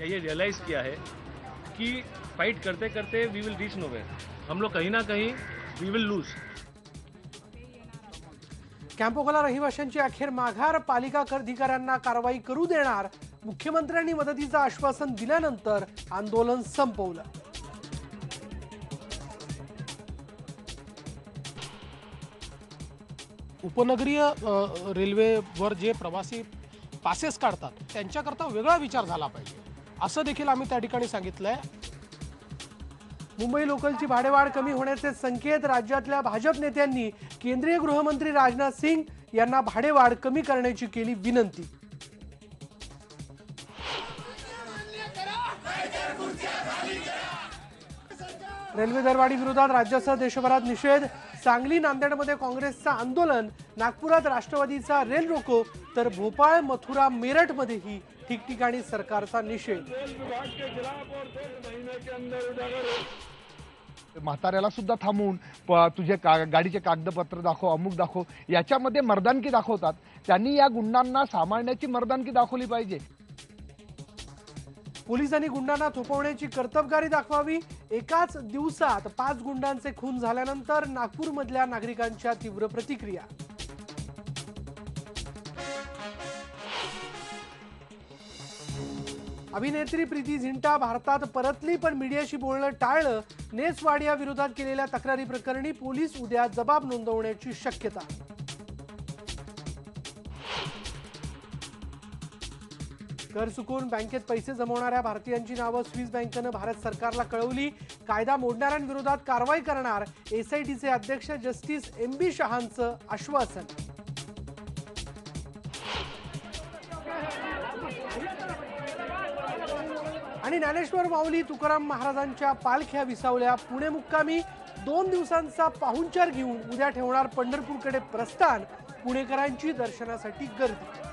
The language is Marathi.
ये रियलाइज किया है कि फाइट करते करते वी विल रीच नोवेयर। हम लोग कहीं ना कहीं वी विल लूज। कॅम्पोकोला रहिवाशांची अखेर माघार, पालिका अधिकाऱ्यांना कारवाई करू देणार। मुख्यमंत्र्यांनी मदतीचं आश्वासन दिल्यानंतर आंदोलन संपवलं। उपनगरीय रेल्वेवर जे प्रवासी पासेस काढतात त्यांच्याकरता वेगळा विचार झाला पाहिजे असं देखील आम्ही त्या ठिकाणी सांगितलंय। मुंबई लोकलची भाडेवाढ कमी होण्याचे संकेत। राज्यातल्या भाजप नेत्यांनी केंद्रीय गृहमंत्री राजनाथ सिंग यांना भाडेवाढ कमी करण्याची केली विनंती। रेल्वे दरवाढी विरोधात राज्यासह देशभरात निषेध। सांगली, नांदेडमध्ये काँग्रेसचं आंदोलन, नागपुरात राष्ट्रवादीचा रेल रोको, तर भोपाळ, मथुरा, मेरठमध्येही ठिकठिकाणी सरकारचा निषेध। म्हाताऱ्याला सुद्धा थांबवून तुझे गाडीचे कागदपत्र दाखव, अमुक दाखव, याच्यामध्ये मर्दानकी दाखवतात। त्यांनी या गुंडांना सांभाळण्याची मर्दानकी दाखवली पाहिजे। पोलिसांनी गुंडांना थोपवण्याची कर्तबगारी दाखवावी। एकाच दिवसात 5 गुंडांचे खून झाल्यानंतर नागपूरमधल्या नागरिकांच्या तीव्र प्रतिक्रिया। अभिनेत्री प्रीती झिंटा भारतात परतली, पण मीडियाशी बोलणं टाळलं। नेस वाडिया विरोधात केलेल्या तक्रारी प्रकरणी पोलीस उद्या जबाब नोंदवण्याची शक्यता। कर चुकून बँकेत पैसे जमवणाऱ्या भारतीयांची नावं स्विस बँकेनं भारत सरकारला कळवली। कायदा मोडणाऱ्यांविरोधात कारवाई करणार। एसआयटीचे अध्यक्ष जस्टिस MB शहांचं आश्वासन। आणि ज्ञानेश्वर माऊली तुकाराम महाराजांच्या पालख्या विसावल्या। पुणे मुक्कामी 2 दिवसांचा पाहुणचार घेऊन उद्या ठेवणार पंढरपूरकडे प्रस्थान। पुणेकरांची दर्शनासाठी गर्दी।